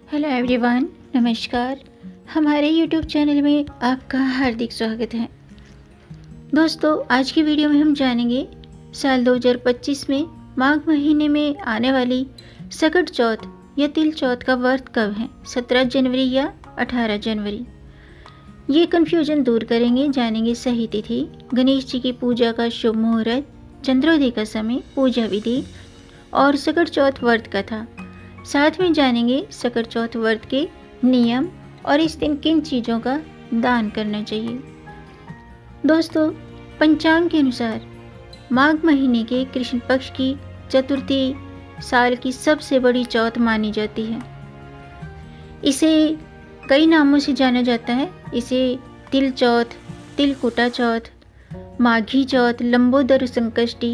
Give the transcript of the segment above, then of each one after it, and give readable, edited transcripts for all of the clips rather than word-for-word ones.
Hello everyone, नमस्कार। हमारे YouTube channel में आपका हार्दिक स्वागत है। दोस्तों, आज की वीडियो में हम जानेंगे साल 2025 में माघ महीने में आने वाली सकट चौथ या तिल चौथ का व्रत कब है, 17 जनवरी या 18 जनवरी। ये कन्फ्यूजन दूर करेंगे, जानेंगे सही तिथि, गणेश जी की पूजा का शुभ मुहूर्त, चंद्रोदय का समय, पूजा विधि और सकट चौथ व्रत कथा। साथ में जानेंगे सकट चौथ व्रत के नियम और इस दिन किन चीज़ों का दान करना चाहिए। दोस्तों, पंचांग के अनुसार माघ महीने के कृष्ण पक्ष की चतुर्थी साल की सबसे बड़ी चौथ मानी जाती है। इसे कई नामों से जाना जाता है। इसे तिल चौथ, तिलकुटा चौथ, माघी चौथ, लंबोदर संकष्टी,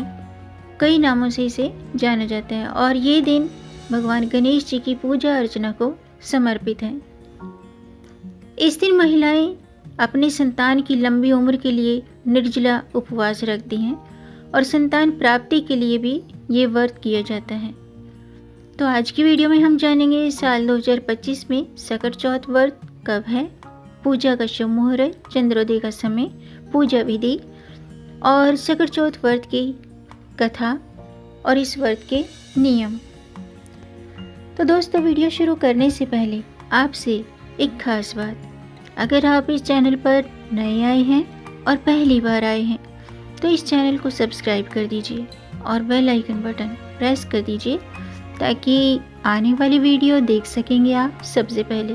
कई नामों से इसे जाना जाता है। और ये दिन भगवान गणेश जी की पूजा अर्चना को समर्पित है। इस दिन महिलाएं अपने संतान की लंबी उम्र के लिए निर्जला उपवास रखती हैं और संतान प्राप्ति के लिए भी ये व्रत किया जाता है। तो आज की वीडियो में हम जानेंगे साल 2025 में सकट चौथ व्रत कब है, पूजा का शुभ मुहूर्त, चंद्रोदय का समय, पूजा विधि और सकट चौथ व्रत की कथा और इस व्रत के नियम। तो दोस्तों, वीडियो शुरू करने से पहले आपसे एक खास बात, अगर आप इस चैनल पर नए आए हैं और पहली बार आए हैं तो इस चैनल को सब्सक्राइब कर दीजिए और बेल आइकन बटन प्रेस कर दीजिए ताकि आने वाली वीडियो देख सकेंगे आप सबसे पहले।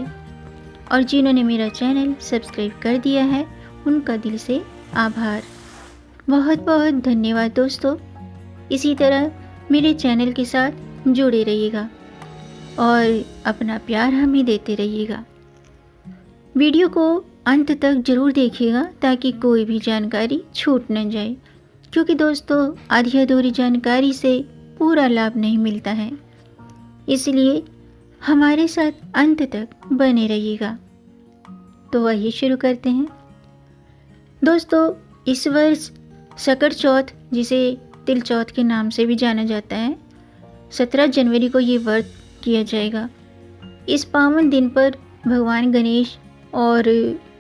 और जिन्होंने मेरा चैनल सब्सक्राइब कर दिया है उनका दिल से आभार, बहुत बहुत धन्यवाद। दोस्तों, इसी तरह मेरे चैनल के साथ जुड़े रहिएगा और अपना प्यार हमें देते रहिएगा। वीडियो को अंत तक जरूर देखिएगा ताकि कोई भी जानकारी छूट न जाए, क्योंकि दोस्तों आधी अधूरी जानकारी से पूरा लाभ नहीं मिलता है। इसलिए हमारे साथ अंत तक बने रहिएगा। तो आइए शुरू करते हैं। दोस्तों, इस वर्ष सकट चौथ, जिसे तिल चौथ के नाम से भी जाना जाता है, 17 जनवरी को ये व्रत किया जाएगा। इस पावन दिन पर भगवान गणेश और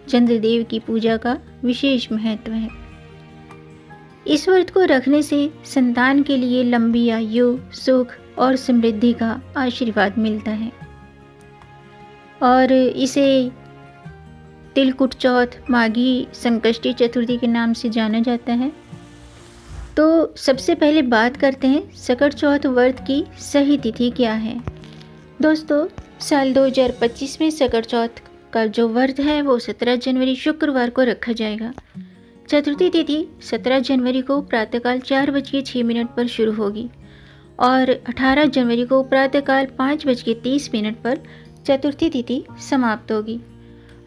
चंद्रदेव की पूजा का विशेष महत्व है। इस व्रत को रखने से संतान के लिए लंबी आयु, सुख और समृद्धि का आशीर्वाद मिलता है। और इसे तिलकुट चौथ, माघी संकष्टी चतुर्थी के नाम से जाना जाता है। तो सबसे पहले बात करते हैं सकट चौथ व्रत की सही तिथि क्या है। दोस्तों, साल 2025 में सकट चौथ का जो व्रत है वो 17 जनवरी शुक्रवार को रखा जाएगा। चतुर्थी तिथि 17 जनवरी को प्रातःकाल 4:06 पर शुरू होगी और 18 जनवरी को प्रातःकाल 5:30 पर चतुर्थी तिथि समाप्त होगी।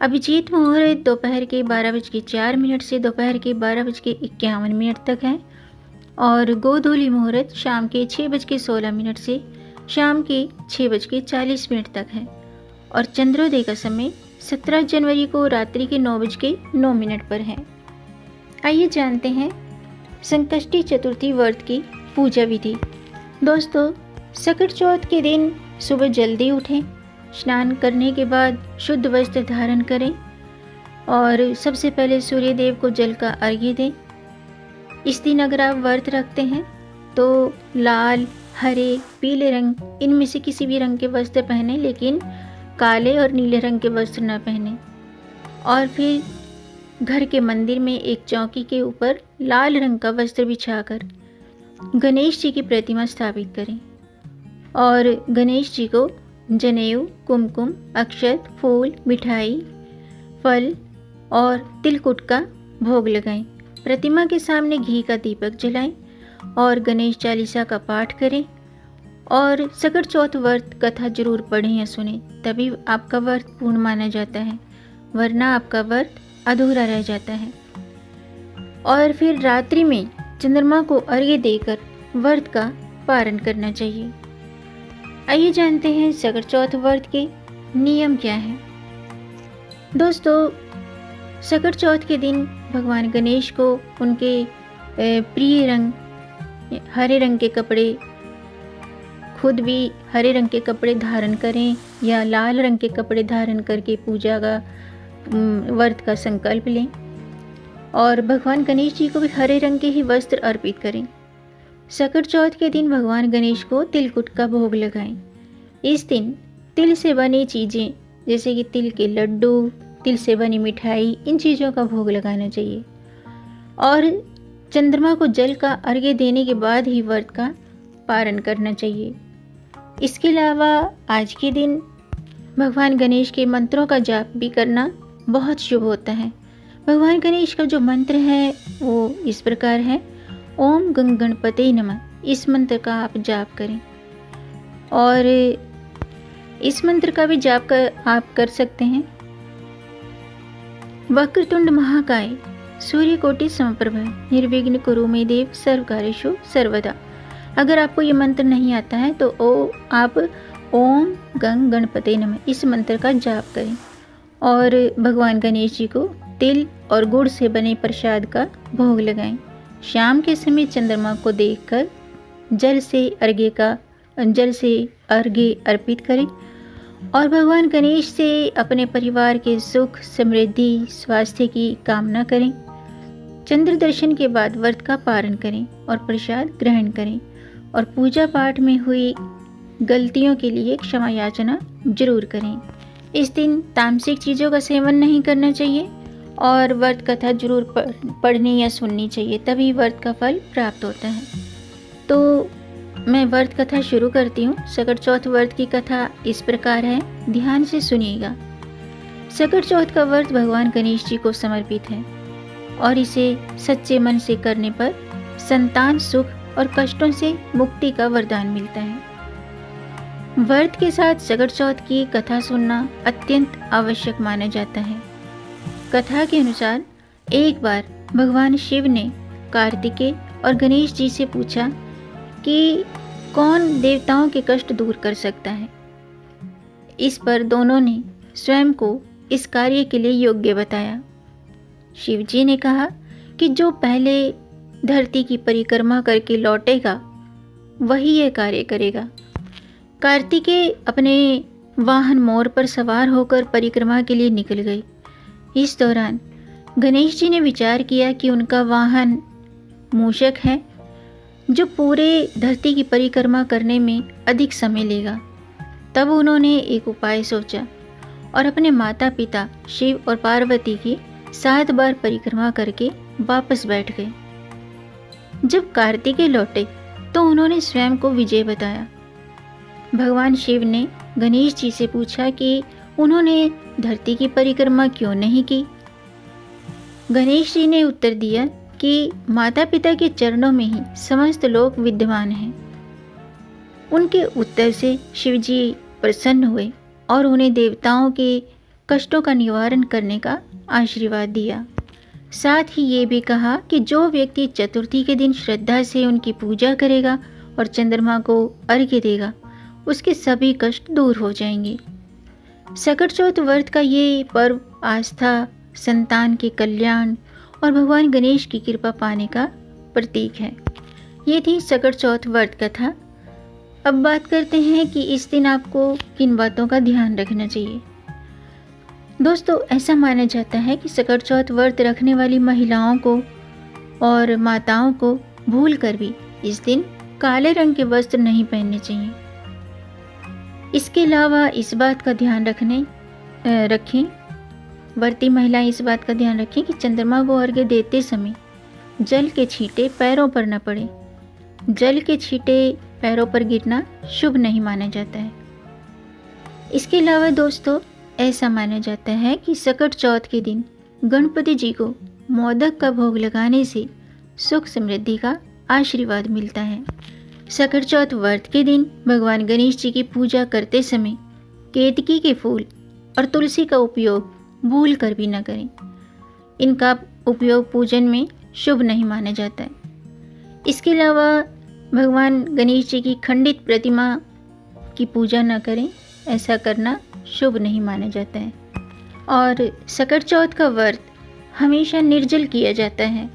अभिजीत मुहूर्त दोपहर के 12:04 से दोपहर के 12:51 तक है और गोधूली मुहूर्त शाम के 6:16 से शाम के 6:40 तक है और चंद्रोदय का समय 17 जनवरी को रात्रि के 9:09 पर है। आइए जानते हैं संकष्टी चतुर्थी व्रत की पूजा विधि। दोस्तों, सकट चौथ के दिन सुबह जल्दी उठें, स्नान करने के बाद शुद्ध वस्त्र धारण करें और सबसे पहले सूर्य देव को जल का अर्घ्य दें। इस दिन अगर आप व्रत रखते हैं तो लाल, हरे, पीले रंग, इनमें से किसी भी रंग के वस्त्र पहने, लेकिन काले और नीले रंग के वस्त्र न पहने। और फिर घर के मंदिर में एक चौकी के ऊपर लाल रंग का वस्त्र बिछाकर गणेश जी की प्रतिमा स्थापित करें और गणेश जी को जनेऊ, कुमकुम, अक्षत, फूल, मिठाई, फल और तिलकुट का भोग लगाएं। प्रतिमा के सामने घी का दीपक जलाएं और गणेश चालीसा का पाठ करें और सकट चौथ व्रत कथा जरूर पढ़ें या सुनें, तभी आपका व्रत पूर्ण माना जाता है, वरना आपका व्रत अधूरा रह जाता है। और फिर रात्रि में चंद्रमा को अर्घ्य देकर व्रत का पारण करना चाहिए। आइए जानते हैं सकट चौथ व्रत के नियम क्या हैं। दोस्तों, सकट चौथ के दिन भगवान गणेश को उनके प्रिय रंग हरे रंग के कपड़े खुद भी हरे रंग के कपड़े धारण करें या लाल रंग के कपड़े धारण करके पूजा का व्रत का संकल्प लें और भगवान गणेश जी को भी हरे रंग के ही वस्त्र अर्पित करें। सकट चौथ के दिन भगवान गणेश को तिलकुट का भोग लगाएं। इस दिन तिल से बनी चीज़ें जैसे कि तिल के लड्डू, तिल से बनी मिठाई, इन चीज़ों का भोग लगाना चाहिए और चंद्रमा को जल का अर्घ्य देने के बाद ही व्रत का पारण करना चाहिए। इसके अलावा आज के दिन भगवान गणेश के मंत्रों का जाप भी करना बहुत शुभ होता है। भगवान गणेश का जो मंत्र है वो इस प्रकार है, ओम गं गणपते नमः। इस मंत्र का आप जाप करें और इस मंत्र का भी जाप आप कर सकते हैं। वक्रतुंड महाकाय सूर्यकोटि समप्रभ निर्विघ्न कुरु मे देव सर्वकार्येषु सर्वदा। अगर आपको ये मंत्र नहीं आता है तो आप ओम गं गणपते नमः इस मंत्र का जाप करें और भगवान गणेश जी को तिल और गुड़ से बने प्रसाद का भोग लगाएं। शाम के समय चंद्रमा को देखकर जल से अर्घ्य अर्पित करें और भगवान गणेश से अपने परिवार के सुख, समृद्धि, स्वास्थ्य की कामना करें। चंद्र दर्शन के बाद व्रत का पारण करें और प्रसाद ग्रहण करें और पूजा पाठ में हुई गलतियों के लिए क्षमा याचना जरूर करें। इस दिन तामसिक चीज़ों का सेवन नहीं करना चाहिए और व्रत कथा जरूर पढ़नी या सुननी चाहिए, तभी व्रत का फल प्राप्त होता है। तो मैं व्रत कथा शुरू करती हूँ। सकट चौथ व्रत की कथा इस प्रकार है, ध्यान से सुनिएगा। सकट चौथ का व्रत भगवान गणेश जी को समर्पित है और इसे सच्चे मन से करने पर संतान सुख और कष्टों से मुक्ति का वरदान मिलता है। व्रत के साथ सकट चौथ की कथा सुनना अत्यंत आवश्यक माना जाता है। कथा के अनुसार एक बार भगवान शिव ने कार्तिकेय और गणेश जी से पूछा कि कौन देवताओं के कष्ट दूर कर सकता है। इस पर दोनों ने स्वयं को इस कार्य के लिए योग्य बताया। शिव जी ने कहा कि जो पहले धरती की परिक्रमा करके लौटेगा वही यह कार्य करेगा। कार्तिकेय अपने वाहन मोर पर सवार होकर परिक्रमा के लिए निकल गए। इस दौरान गणेश जी ने विचार किया कि उनका वाहन मूषक है जो पूरे धरती की परिक्रमा करने में अधिक समय लेगा। तब उन्होंने एक उपाय सोचा और अपने माता पिता शिव और पार्वती की 7 बार परिक्रमा करके वापस बैठ गए। जब कार्तिकेय लौटे तो उन्होंने स्वयं को विजय बताया। भगवान शिव ने गणेश जी से पूछा कि उन्होंने धरती की परिक्रमा क्यों नहीं की। गणेश जी ने उत्तर दिया कि माता पिता के चरणों में ही समस्त लोक विद्यमान हैं। उनके उत्तर से शिव जी प्रसन्न हुए और उन्हें देवताओं के कष्टों का निवारण करने का आशीर्वाद दिया। साथ ही ये भी कहा कि जो व्यक्ति चतुर्थी के दिन श्रद्धा से उनकी पूजा करेगा और चंद्रमा को अर्घ्य देगा उसके सभी कष्ट दूर हो जाएंगे। सकट चौथ व्रत का ये पर्व आस्था, संतान के कल्याण और भगवान गणेश की कृपा पाने का प्रतीक है। ये थी सकट चौथ व्रत कथा। अब बात करते हैं कि इस दिन आपको किन बातों का ध्यान रखना चाहिए। दोस्तों, ऐसा माना जाता है कि सकट चौथ व्रत रखने वाली महिलाओं को और माताओं को भूल कर भी इस दिन काले रंग के वस्त्र नहीं पहनने चाहिए। इसके अलावा इस बात का ध्यान रखें, व्रती महिलाएं इस बात का ध्यान रखें कि चंद्रमा को अर्घ्य देते समय जल के छींटे पैरों पर न पड़े। जल के छींटे पैरों पर गिरना शुभ नहीं माना जाता है। इसके अलावा दोस्तों, ऐसा माना जाता है कि सकट चौथ के दिन गणपति जी को मोदक का भोग लगाने से सुख समृद्धि का आशीर्वाद मिलता है। सकट चौथ व्रत के दिन भगवान गणेश जी की पूजा करते समय केतकी के फूल और तुलसी का उपयोग भूल कर भी न करें। इनका उपयोग पूजन में शुभ नहीं माना जाता है। इसके अलावा भगवान गणेश जी की खंडित प्रतिमा की पूजा न करें, ऐसा करना शुभ नहीं माना जाता है। और सकट चौथ का व्रत हमेशा निर्जल किया जाता है।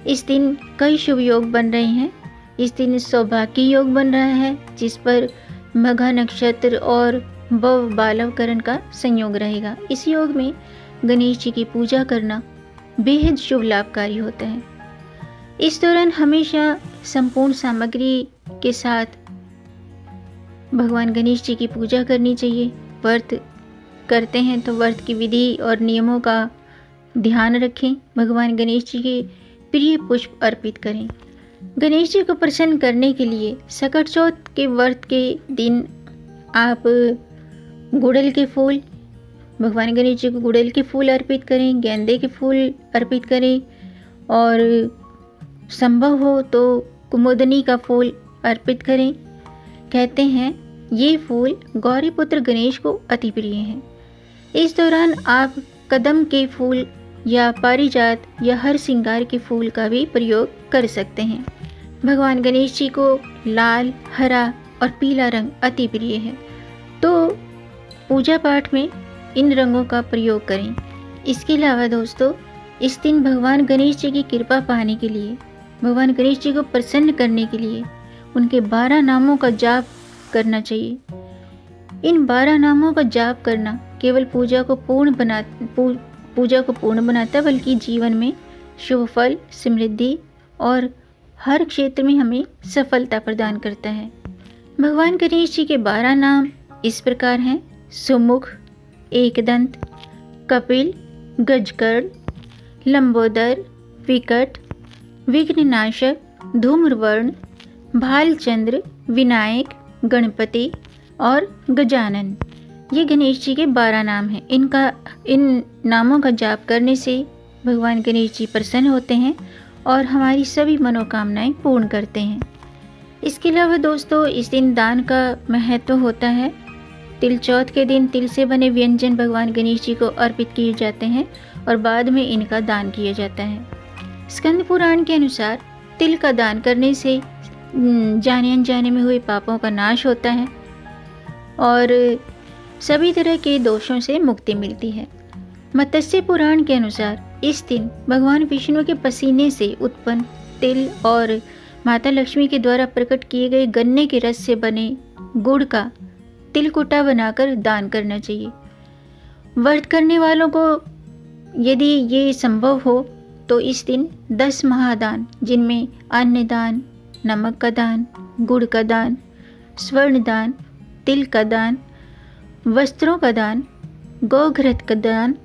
इस दिन कई शुभ योग बन रहे हैं। इस दिन सौभाग्य योग बन रहा है जिस पर मघा नक्षत्र और भव बालवकरण का संयोग रहेगा। इस योग में गणेश जी की पूजा करना बेहद शुभ लाभकारी होता है। इस दौरान हमेशा संपूर्ण सामग्री के साथ भगवान गणेश जी की पूजा करनी चाहिए। व्रत करते हैं तो व्रत की विधि और नियमों का ध्यान रखें। भगवान गणेश जी के प्रिय पुष्प अर्पित करें। गणेश जी को प्रसन्न करने के लिए सकट चौथ के व्रत के दिन आप गुड़हल के फूल, भगवान गणेश जी को गुड़हल के फूल अर्पित करें, गेंदे के फूल अर्पित करें और संभव हो तो कुमुदनी का फूल अर्पित करें। कहते हैं ये फूल गौरीपुत्र गणेश को अति प्रिय हैं। इस दौरान आप कदम के फूल या पारिजात या हर श्रृंगार के फूल का भी प्रयोग कर सकते हैं। भगवान गणेश जी को लाल, हरा और पीला रंग अति प्रिय है, तो पूजा पाठ में इन रंगों का प्रयोग करें। इसके अलावा दोस्तों, इस दिन भगवान गणेश जी की कृपा पाने के लिए, भगवान गणेश जी को प्रसन्न करने के लिए उनके 12 नामों का जाप करना चाहिए। इन 12 नामों का जाप करना केवल पूजा को पूर्ण बनाता बल्कि जीवन में शुभ फल, समृद्धि और हर क्षेत्र में हमें सफलता प्रदान करता है। भगवान गणेश जी के 12 नाम इस प्रकार हैं: सुमुख, एकदंत, कपिल, गजकर्ण, लंबोदर, विकट, विघ्ननाशक, धूम्रवर्ण, भालचंद्र, विनायक, गणपति और गजानन। ये गणेश जी के 12 नाम हैं। इन नामों का जाप करने से भगवान गणेश जी प्रसन्न होते हैं और हमारी सभी मनोकामनाएं पूर्ण करते हैं। इसके अलावा दोस्तों, इस दिन दान का महत्व होता है। तिल चौथ के दिन तिल से बने व्यंजन भगवान गणेश जी को अर्पित किए जाते हैं और बाद में इनका दान किया जाता है। स्कंद पुराण के अनुसार तिल का दान करने से जाने अनजाने में हुए पापों का नाश होता है और सभी तरह के दोषों से मुक्ति मिलती है। मत्स्य पुराण के अनुसार इस दिन भगवान विष्णु के पसीने से उत्पन्न तिल और माता लक्ष्मी के द्वारा प्रकट किए गए गन्ने के रस से बने गुड़ का तिलकुटा बनाकर दान करना चाहिए। व्रत करने वालों को यदि ये संभव हो तो इस दिन 10 महादान, जिनमें अन्न दान, नमक का दान, गुड़ का दान, स्वर्ण दान, तिल का दान, वस्त्रों का दान, गौघृत का दान,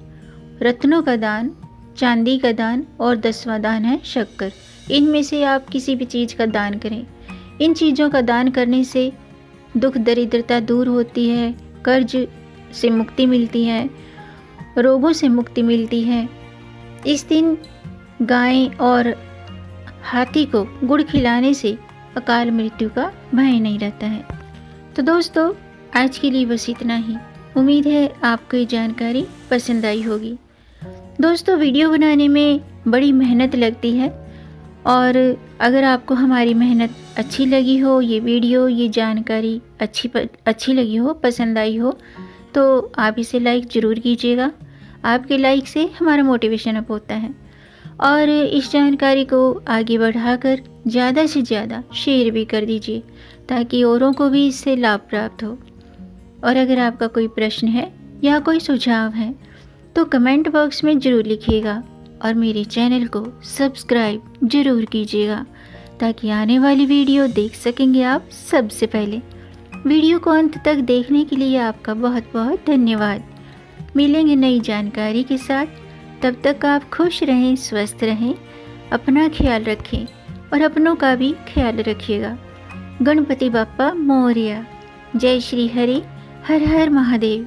रत्नों का दान, चांदी का दान और 10वां दान है शक्कर। इनमें से आप किसी भी चीज़ का दान करें। इन चीज़ों का दान करने से दुख दरिद्रता दूर होती है, कर्ज से मुक्ति मिलती है, रोगों से मुक्ति मिलती है। इस दिन गाय और हाथी को गुड़ खिलाने से अकाल मृत्यु का भय नहीं रहता है। तो दोस्तों, आज के लिए बस इतना ही। उम्मीद है आपको ये जानकारी पसंद आई होगी। दोस्तों, वीडियो बनाने में बड़ी मेहनत लगती है और अगर आपको हमारी मेहनत अच्छी लगी हो, ये वीडियो, ये जानकारी अच्छी लगी हो, पसंद आई हो, तो आप इसे लाइक ज़रूर कीजिएगा। आपके लाइक से हमारा मोटिवेशन अप होता है और इस जानकारी को आगे बढ़ाकर ज़्यादा से ज़्यादा शेयर भी कर दीजिए ताकि औरों को भी इससे लाभ प्राप्त हो। और अगर आपका कोई प्रश्न है या कोई सुझाव है तो कमेंट बॉक्स में ज़रूर लिखिएगा और मेरे चैनल को सब्सक्राइब ज़रूर कीजिएगा ताकि आने वाली वीडियो देख सकेंगे आप सबसे पहले। वीडियो को अंत तक देखने के लिए आपका बहुत बहुत धन्यवाद। मिलेंगे नई जानकारी के साथ, तब तक आप खुश रहें, स्वस्थ रहें, अपना ख्याल रखें और अपनों का भी ख्याल रखिएगा। गणपति बप्पा मोरया। जय श्री हरि, हर हर महादेव।